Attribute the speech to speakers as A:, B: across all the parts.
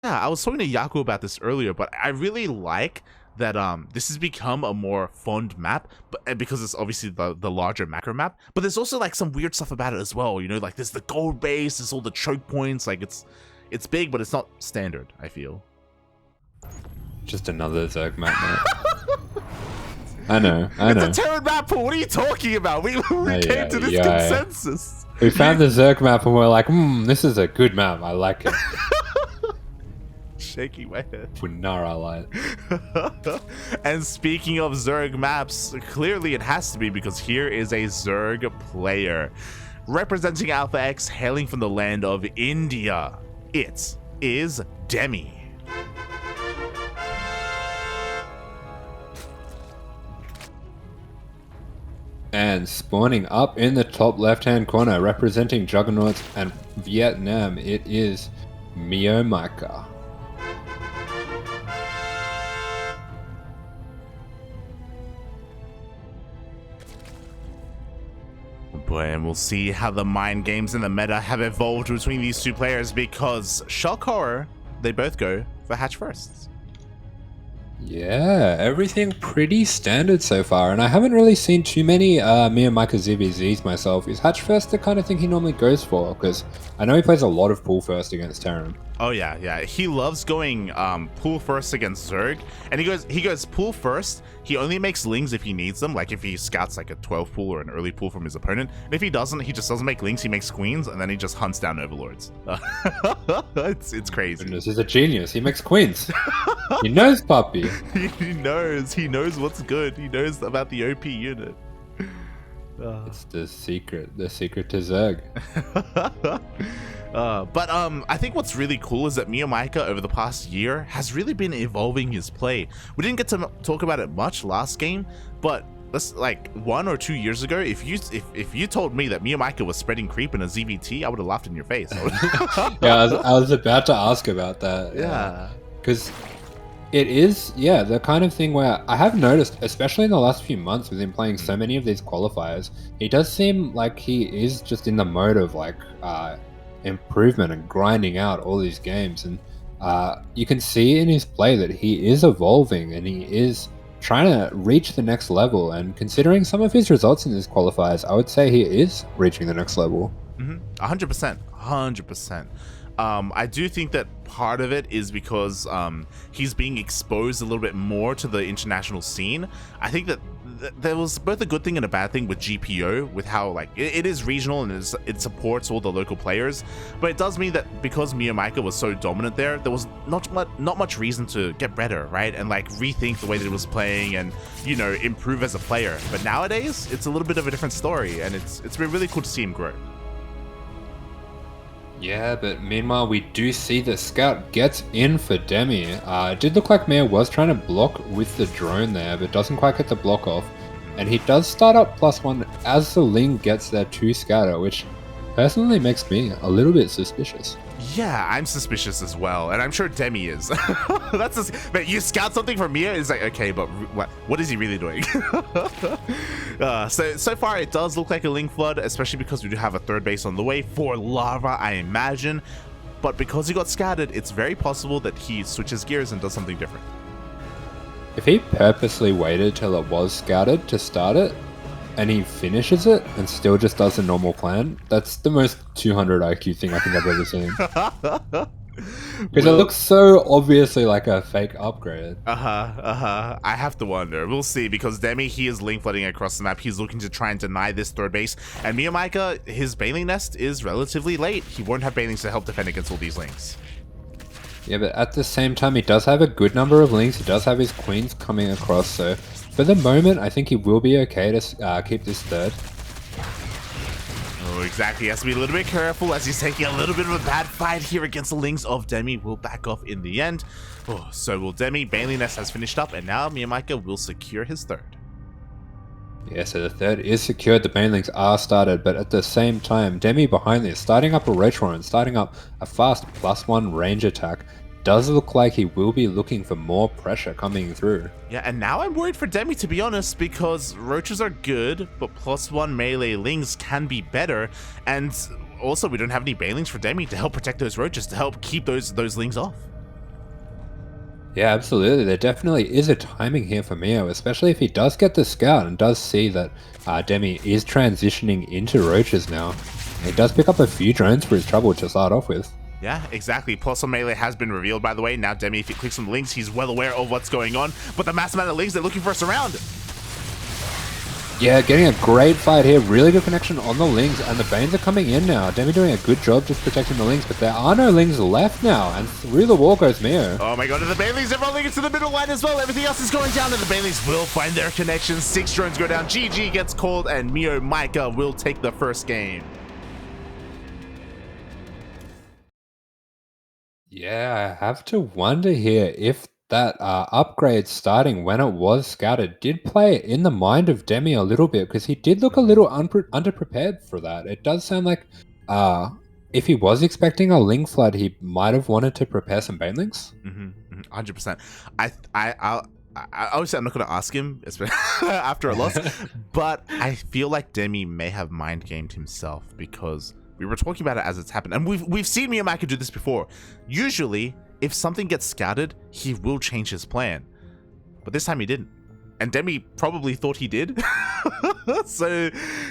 A: Yeah, I was talking to Yaku about this earlier, but I really like that this has become a more fond map, but because it's obviously the larger macro map, but there's also like some weird stuff about it as well, you know, like there's the gold base, there's all the choke points, like it's big, but it's not standard, I feel.
B: Just another Zerg map, mate. I know.
A: It's a Terran map, Paul. What are you talking about? We came to this consensus.
B: We found the Zerg map and we're like, this is a good map. I like it.
A: Shaking my head.
B: Punara light.
A: And speaking of Zerg maps, clearly it has to be, because here is a Zerg player representing Alpha X, hailing from the land of India. It is Demi.
B: And spawning up in the top left-hand corner, representing Juggernauts and Vietnam, it is MeomaikA.
A: Boy, and we'll see how the mind games in the meta have evolved between these two players, because shock horror, they both go for hatch firsts.
B: Yeah, everything pretty standard so far, and I haven't really seen too many MeomaikA ZvZs myself. Is hatch first the kind of thing he normally goes for? Because I know he plays a lot of pool first against Terran.
A: Oh yeah, he loves going pool first against Zerg, and he goes pool first. He only makes lings if he needs them, like if he scouts like a 12 pool or an early pool from his opponent. And if he doesn't, he just doesn't make lings. He makes queens, and then he just hunts down overlords. It's crazy.
B: Goodness, he's a genius. He makes queens. He knows, puppy.
A: He knows what's good. He knows about the OP unit.
B: It's the secret to Zerg.
A: But I think what's really cool is that MeomaikA over the past year has really been evolving his play. We didn't get to talk about it much last game, but let's, like 1 or 2 years ago, if you told me that MeomaikA was spreading creep in a ZvT, I would have laughed in your face.
B: Yeah, I was about to ask about that.
A: Yeah,
B: because it is, the kind of thing where I have noticed, especially in the last few months with him playing so many of these qualifiers, he does seem like he is just in the mode of like improvement and grinding out all these games, and you can see in his play that he is evolving and he is trying to reach the next level. And considering some of his results in these qualifiers, I would say he is reaching the next level.
A: 100%. I do think that part of it is because he's being exposed a little bit more to the international scene. I think that there was both a good thing and a bad thing with GPO, with how like it is regional and it supports all the local players, but it does mean that because MeomaikA was so dominant there was not much reason to get better, right? And like rethink the way that it was playing and, you know, improve as a player. But nowadays it's a little bit of a different story, and it's been really cool to see him grow.
B: Yeah, but meanwhile, we do see the scout gets in for Demi. It did look like Meo was trying to block with the drone there, but doesn't quite get the block off. And he does start up +1 as the Ling gets there to scatter, which personally makes me a little bit suspicious.
A: Yeah, I'm suspicious as well, and I'm sure Demi is. That's just, but you scout something from Mia, it's like, okay, but what is he really doing? So far it does look like a Ling Flood, especially because we do have a third base on the way for Lava, I imagine. But because he got scattered, it's very possible that he switches gears and does something different.
B: If he purposely waited till it was scouted to start it, and he finishes it and still just does a normal plan, that's the most 200 IQ thing I think I've ever seen. Because it looks so obviously like a fake upgrade.
A: I have to wonder. We'll see, because Demi, he is link flooding across the map. He's looking to try and deny this third base. And MeomaikA, his Baneling Nest is relatively late. He won't have Banelings to help defend against all these links.
B: Yeah, but at the same time, he does have a good number of links. He does have his queens coming across, so for the moment, I think he will be okay to keep this third.
A: Oh, exactly. He has to be a little bit careful as he's taking a little bit of a bad fight here against the Lings of Demi. Will back off in the end. Oh, so will Demi. Baneling Nest has finished up, and now MeomaikA will secure his third.
B: Yeah, so the third is secured. The Banelings are started, but at the same time, Demi behind this, starting up a Roach and starting up a fast +1 range attack. Does look like he will be looking for more pressure coming through.
A: Yeah, and now I'm worried for Demi, to be honest, because Roaches are good, but +1 melee Lings can be better, and also we don't have any Banelings for Demi to help protect those Roaches, to help keep those Lings off.
B: Yeah, absolutely. There definitely is a timing here for Mio, especially if he does get the scout and does see that Demi is transitioning into roaches now. He does pick up a few drones for his trouble to start off with.
A: Yeah, exactly. Pulsar Melee has been revealed, by the way. Now Demi, if he clicks on the links, he's well aware of what's going on. But the mass amount of links, they're looking for a surround.
B: Yeah, getting a great fight here. Really good connection on the Lings, and the Banes are coming in now. Demi doing a good job just protecting the Lings, but there are no Lings left now, and through the wall goes Mio.
A: Oh my god, and the Baileys are rolling into the middle line as well. Everything else is going down, and the Baileys will find their connection. 6 drones go down. GG gets called, and MeomaikA will take the first game.
B: Yeah, I have to wonder here if that upgrade starting when it was scouted did play in the mind of Demi a little bit, because he did look a little underprepared for that. It does sound like if he was expecting a Ling Flood, he might have wanted to prepare some Banelings.
A: 100%. Obviously, I'm not going to ask him after a loss, but I feel like Demi may have mind gamed himself, because we were talking about it as it's happened, and we've seen MeomaikA do this before. Usually, if something gets scouted, he will change his plan, but this time he didn't, and Demi probably thought he did. So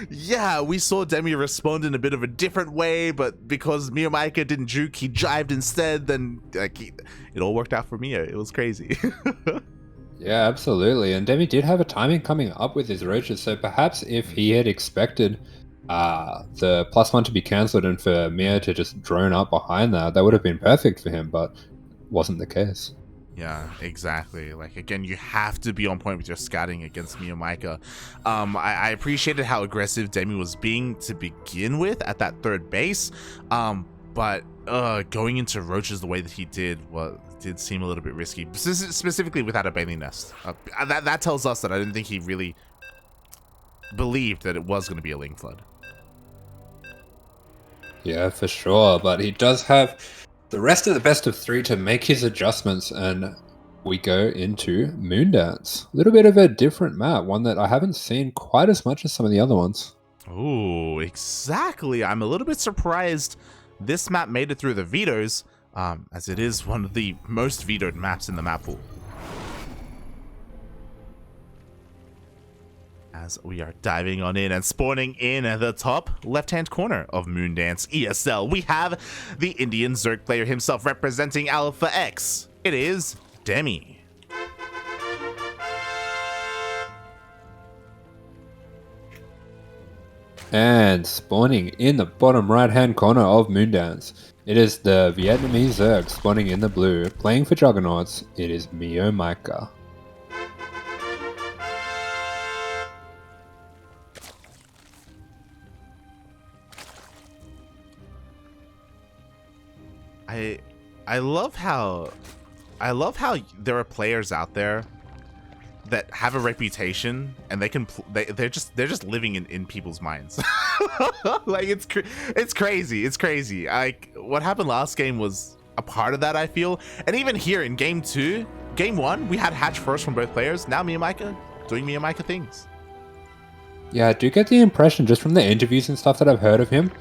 A: yeah, we saw Demi respond in a bit of a different way, but because MeomaikA didn't juke, he jived instead. Then it all worked out for Mio. It was crazy.
B: Yeah, absolutely. And Demi did have a timing coming up with his roaches, so perhaps if he had expected the +1 to be cancelled and for Mio to just drone up behind that, that would have been perfect for him, but wasn't the case.
A: Yeah, exactly. Like, again, you have to be on point with your scouting against MeomaikA. I appreciated how aggressive Demi was being to begin with at that third base, but going into roaches the way that he did did seem a little bit risky, specifically without a bailing nest. That tells us that I didn't think he really believed that it was going to be a Ling Flood.
B: Yeah, for sure, but he does have the rest of the best of 3 to make his adjustments, and we go into Moondance. A little bit of a different map, one that I haven't seen quite as much as some of the other ones.
A: Oh, exactly. I'm a little bit surprised this map made it through the vetoes, as it is one of the most vetoed maps in the map pool. As we are diving on in and spawning in at the top left-hand corner of Moondance ESL, we have the Indian Zerg player himself representing Alpha X. It is Demi.
B: And spawning in the bottom right-hand corner of Moondance, it is the Vietnamese Zerg spawning in the blue, playing for Juggernauts. It is MeomaikA.
A: I love how there are players out there that have a reputation and they're just living in people's minds. Like it's crazy. It's crazy. Like what happened last game was a part of that, I feel. And even here in game 1, we had hatch first from both players. Now MeomaikA doing MeomaikA things.
B: Yeah, I do get the impression just from the interviews and stuff that I've heard of him,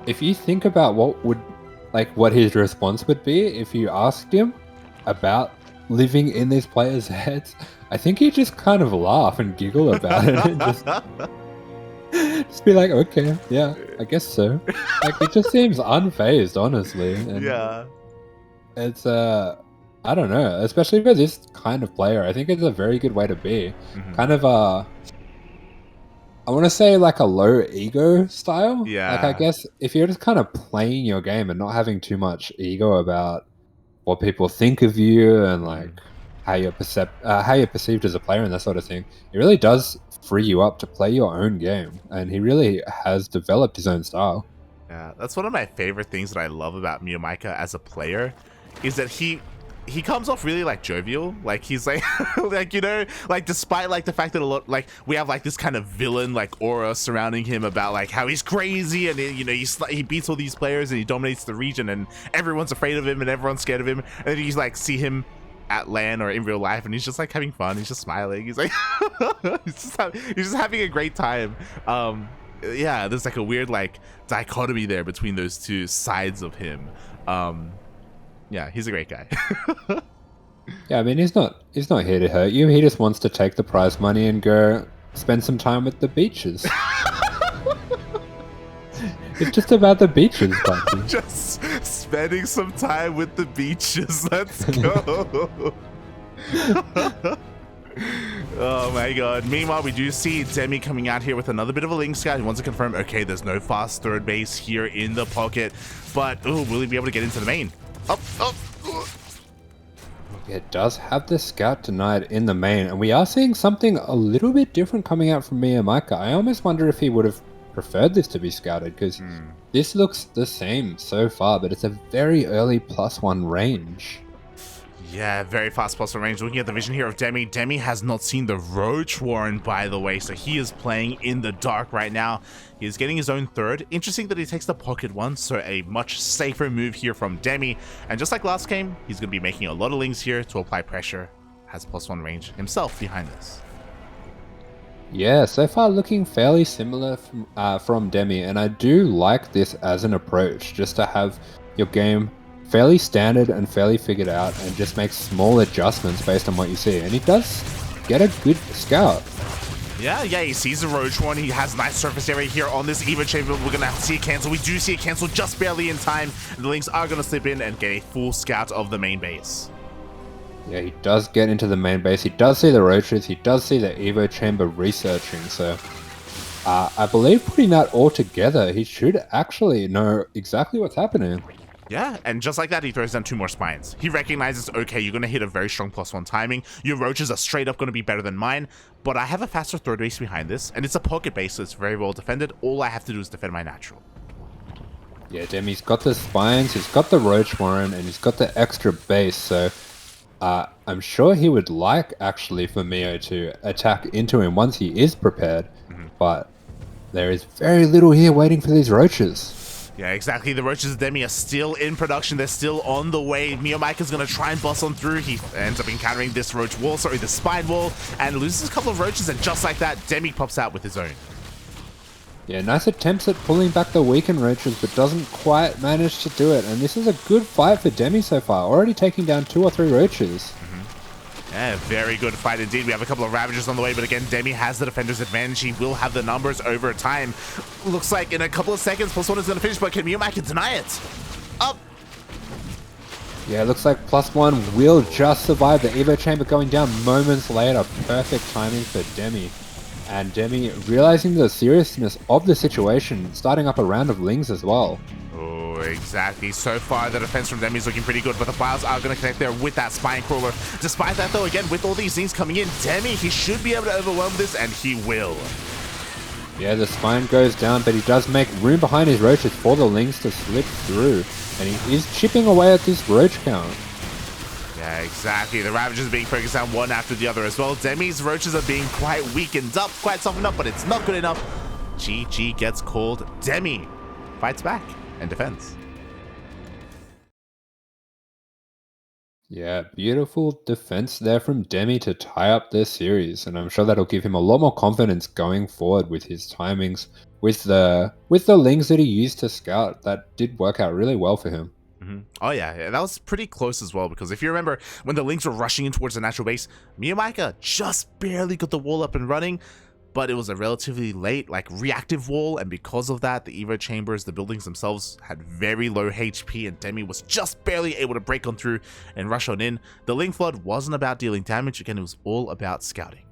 B: if you think about what his response would be if you asked him about living in these players' heads, I think he'd just kind of laugh and giggle about it and just be like, okay, yeah, I guess so. Like, it just seems unfazed, honestly. And
A: yeah.
B: It's, I don't know, especially for this kind of player, I think it's a very good way to be. Kind of, I want to say like a low ego style.
A: Yeah.
B: Like, I guess if you're just kind of playing your game and not having too much ego about what people think of you and like how you're perceived as a player and that sort of thing, it really does free you up to play your own game. And he really has developed his own style.
A: Yeah, that's one of my favorite things that I love about MeomaikA as a player, is that he comes off really like jovial. Like he's like like, you know, like despite like the fact that a lot, like we have like this kind of villain like aura surrounding him about like how he's crazy and you know he beats all these players and he dominates the region and everyone's afraid of him and everyone's scared of him, and then you like see him at LAN or in real life and he's just like having fun, he's just smiling, he's like he's just having a great time. Yeah, there's like a weird like dichotomy there between those two sides of him. Yeah, he's a great guy.
B: Yeah, I mean, he's not here to hurt you. He just wants to take the prize money and go spend some time at the beaches. It's just about the beaches, Bucky.
A: Just spending some time with the beaches. Let's go. Oh my god. Meanwhile, we do see Demi coming out here with another bit of a link scout. He wants to confirm, okay, there's no fast third base here in the pocket. But, will he be able to get into the main? Up.
B: It does have the scout denied in the main, and we are seeing something a little bit different coming out from MeomaikA. I almost wonder if he would have preferred this to be scouted, because this looks the same so far, but it's a very early +1 range.
A: Yeah, very fast plus range. Looking at the vision here of Demi. Demi has not seen the Roach Warren, by the way, so he is playing in the dark right now. He is getting his own third. Interesting that he takes the pocket one, so a much safer move here from Demi. And just like last game, he's going to be making a lot of links here to apply pressure. Has +1 range himself behind this.
B: Yeah, so far looking fairly similar from Demi, and I do like this as an approach, just to have your game fairly standard and fairly figured out and just make small adjustments based on what you see. And he does get a good scout.
A: Yeah, he sees the Roach one. He has nice surface area here on this Evo chamber. We're going to have to see it cancel. We do see it cancel just barely in time. The links are going to slip in and get a full scout of the main base.
B: Yeah, he does get into the main base. He does see the Roaches. He does see the Evo chamber researching. So I believe putting that all together, he should actually know exactly what's happening.
A: Yeah, and just like that, he throws down 2 more spines. He recognizes, okay, you're going to hit a very strong +1 timing. Your Roaches are straight up going to be better than mine, but I have a faster third base behind this, and it's a pocket base, so it's very well defended. All I have to do is defend my natural.
B: Yeah, Demi's got the spines, he's got the Roach Warren, and he's got the extra base, so I'm sure he would like, actually, for Meo to attack into him once he is prepared, but there is very little here waiting for these Roaches.
A: Yeah, exactly. The Roaches of Demi are still in production. They're still on the way. MeomaikA's going to try and bust on through. He ends up encountering this Roach wall, the spine wall, and loses a couple of Roaches, and just like that, Demi pops out with his own.
B: Yeah, nice attempts at pulling back the weakened Roaches, but doesn't quite manage to do it. And this is a good fight for Demi so far, already taking down 2 or 3 Roaches.
A: Yeah, very good fight indeed. We have a couple of Ravagers on the way, but again, Demi has the defender's advantage. He will have the numbers over time. Looks like in a couple of seconds, +1 is going to finish, but can MeomaikA deny it? Up!
B: Yeah, looks like +1 will just survive the Evo chamber going down moments later. Perfect timing for Demi. And Demi, realizing the seriousness of the situation, starting up a round of Lings as well.
A: Oh, exactly. So far, the defense from Demi is looking pretty good, but the Files are going to connect there with that Spine Crawler. Despite that, though, again, with all these things coming in, Demi, he should be able to overwhelm this, and he will.
B: Yeah, the Spine goes down, but he does make room behind his Roaches for the Lings to slip through. And he is chipping away at this Roach count.
A: Yeah, exactly. The Ravagers are being focused on one after the other as well. Demi's Roaches are being quite weakened up, quite softened up, but it's not good enough. GG gets called. Demi fights back and defends.
B: Yeah, beautiful defense there from Demi to tie up their series, and I'm sure that'll give him a lot more confidence going forward with his timings, with the Lings that he used to scout. That did work out really well for him.
A: Oh yeah, that was pretty close as well, because if you remember, when the Lings were rushing in towards the natural base, MeomaikA just barely got the wall up and running, but it was a relatively late, reactive wall, and because of that, the Evo chambers, the buildings themselves, had very low HP, and Demi was just barely able to break on through and rush on in. The Ling Flood wasn't about dealing damage, again, it was all about scouting.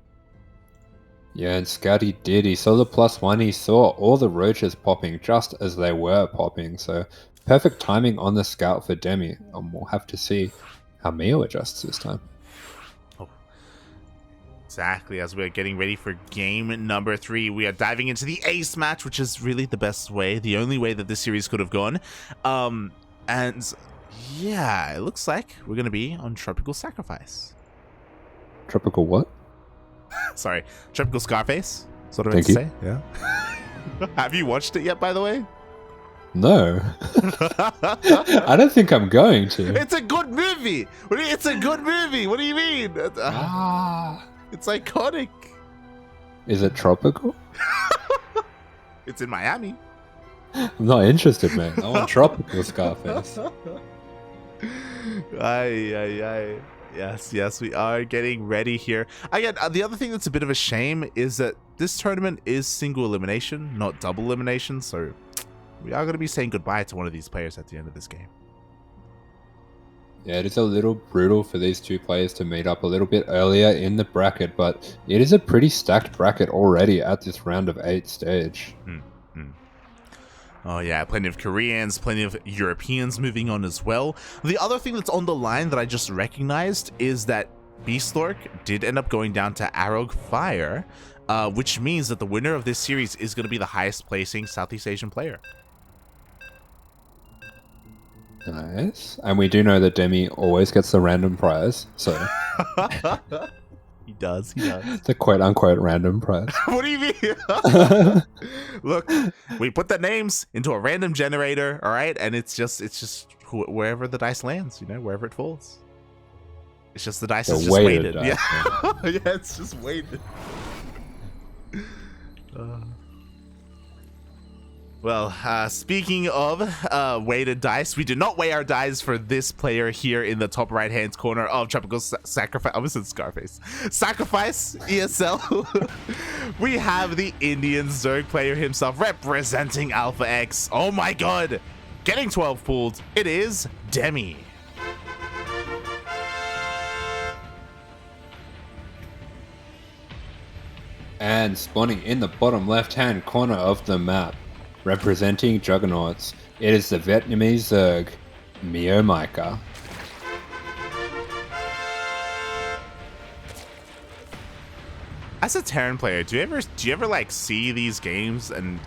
B: Yeah, and Scout he did. He saw the +1, he saw all the Roaches popping just as they were popping, so perfect timing on the Scout for Demi, and we'll have to see how Meo adjusts this time.
A: Exactly, as we're getting ready for game number 3, we are diving into the ace match, which is really the best way, the only way that this series could have gone. And yeah, it looks like we're going to be on Tropical Sacrifice.
B: Tropical what?
A: Sorry, Tropical Scarface. That's what I
B: Thank
A: meant to
B: you.
A: say. Yeah. Have you watched it yet, by the way?
B: No. I don't think I'm going to.
A: It's a good movie. It's a good movie. What do you mean? It's iconic.
B: Is it tropical?
A: It's in Miami.
B: I'm not interested, man. I want tropical Scarface.
A: Aye. Yes, we are getting ready here. Again, the other thing that's a bit of a shame is that this tournament is single elimination, not double elimination, so we are going to be saying goodbye to one of these players at the end of this game.
B: Yeah, it is a little brutal for these two players to meet up a little bit earlier in the bracket, but it is a pretty stacked bracket already at this round of 8 stage.
A: Oh yeah, plenty of Koreans, plenty of Europeans moving on as well. The other thing that's on the line that I just recognized is that Beastlork did end up going down to Arog Fire, which means that the winner of this series is going to be the highest placing Southeast Asian player.
B: Nice. And we do know that Demi always gets the random prize, so...
A: He does.
B: The quote-unquote random prize.
A: What do you mean? Look, we put the names into a random generator, all right? And it's just wherever the dice lands, wherever it falls. It's just the dice is just weighted.
B: Dice,
A: yeah, yeah, it's just weighted. Well, speaking of weighted dice, we did not weigh our dice for this player here in the top right-hand corner of Tropical Sacrifice. I almost said Scarface. Sacrifice ESL. We have the Indian Zerg player himself representing Alpha X. Oh my god! Getting 12 pulled. It is Demi.
B: And spawning in the bottom left-hand corner of the map, representing Juggernauts, it is the Vietnamese Zerg, MeomaikA.
A: As a Terran player, do you ever like see these games and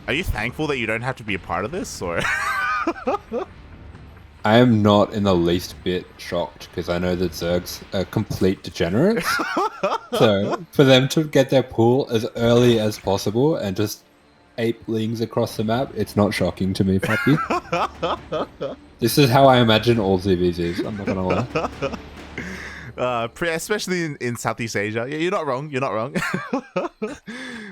A: are you thankful that you don't have to be a part of this, or?
B: I am not in the least bit shocked because I know that Zergs are complete degenerates. So for them to get their pool as early as possible and just apelings across the map, it's not shocking to me, puppy. This is how I imagine all ZvZs, I'm not gonna lie.
A: Especially in Southeast Asia. Yeah, you're not wrong.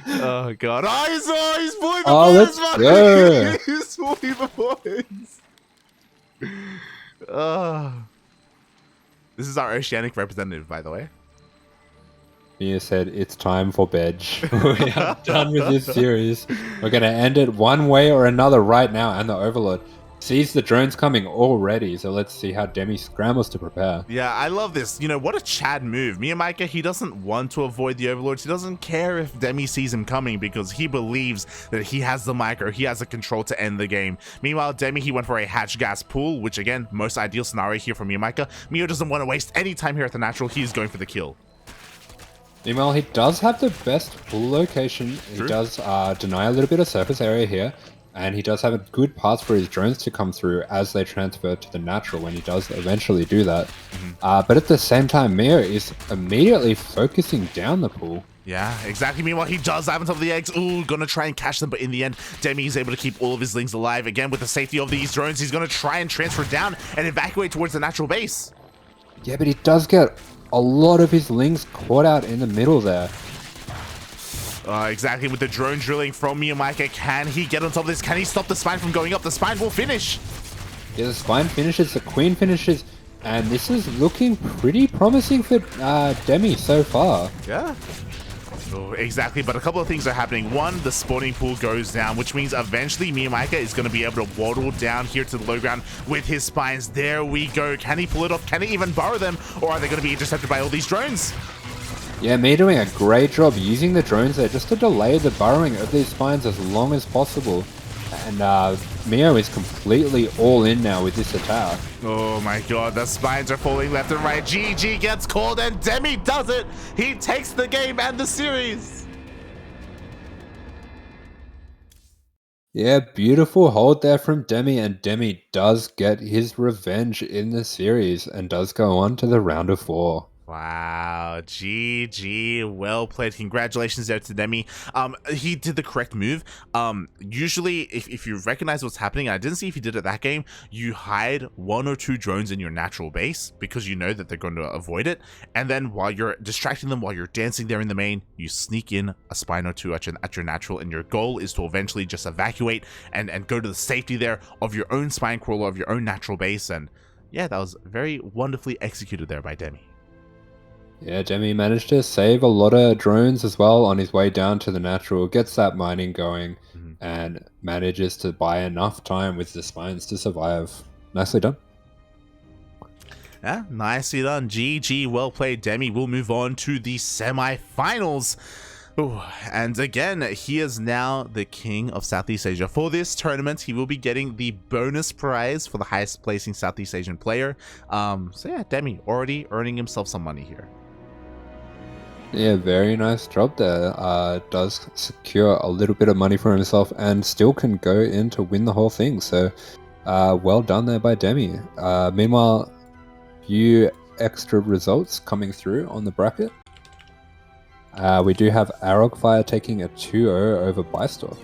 A: Oh god. Oh, he's pulling the
B: let's
A: points,
B: go.
A: He's pulling the points. This is our Oceanic representative, by the way.
B: Mia said, it's time for bed. We are done with this series. We're going to end it one way or another right now, and the Overlord sees the drones coming already, so let's see how Demi scrambles to prepare.
A: Yeah, I love this. What a Chad move. MeomaikA, he doesn't want to avoid the Overlords. He doesn't care if Demi sees him coming because he believes that he has the micro, he has the control to end the game. Meanwhile, Demi, he went for a hatch gas pool, which again, most ideal scenario here for MeomaikA. Meo doesn't want to waste any time here at the natural. He's going for the kill.
B: Meanwhile, he does have the best pool location.
A: True.
B: He does deny a little bit of surface area here. And he does have a good path for his drones to come through as they transfer to the natural when he does eventually do that. But at the same time, Meo is immediately focusing down the pool.
A: Yeah, exactly. Meanwhile, he does have on top of the eggs. Ooh, gonna try and catch them, but in the end, Demi is able to keep all of his lings alive. Again, with the safety of these drones, he's gonna try and transfer down and evacuate towards the natural base.
B: Yeah, but he does get a lot of his lings caught out in the middle there.
A: Exactly, with the drone drilling from MeomaikA. Can he get on top of this? Can he stop the spine from going up? The spine will finish.
B: Yeah, the spine finishes, the queen finishes, and this is looking pretty promising for Demi so far.
A: Yeah. Oh, exactly, but a couple of things are happening. One, the spawning pool goes down, which means eventually MeomaikA is going to be able to waddle down here to the low ground with his spines. There we go. Can he pull it off? Can he even burrow them? Or are they going to be intercepted by all these drones?
B: Yeah, me doing a great job using the drones there just to delay the burrowing of these spines as long as possible. And Meo is completely all in now with this attack.
A: Oh my god, the spines are falling left and right. GG gets called and Demi does it. He takes the game and the series.
B: Yeah, beautiful hold there from Demi, and Demi does get his revenge in the series and does go on to the round of 4.
A: Wow, GG, well played. Congratulations there to Demi. He did the correct move. Usually, if you recognize what's happening, and I didn't see if he did it that game, you hide 1 or 2 drones in your natural base because you know that they're going to avoid it. And then while you're distracting them, while you're dancing there in the main, you sneak in a spine or 2 at your natural, and your goal is to eventually just evacuate and go to the safety there of your own spine crawler, of your own natural base. And yeah, that was very wonderfully executed there by Demi.
B: Yeah, Demi managed to save a lot of drones as well on his way down to the natural, gets that mining going,
A: Mhm.
B: and manages to buy enough time with the spines to survive. Nicely done.
A: Yeah, nicely done. GG, well played, Demi. We'll move on to the semi-finals. Ooh, and again, he is now the king of Southeast Asia. For this tournament, he will be getting the bonus prize for the highest placing Southeast Asian player. So yeah, Demi already earning himself some money here.
B: Yeah, very nice job there. Does secure a little bit of money for himself and still can go in to win the whole thing. So, well done there by Demi. Meanwhile, few extra results coming through on the bracket. We do have Arrogfire taking a 2-0 over Bystock.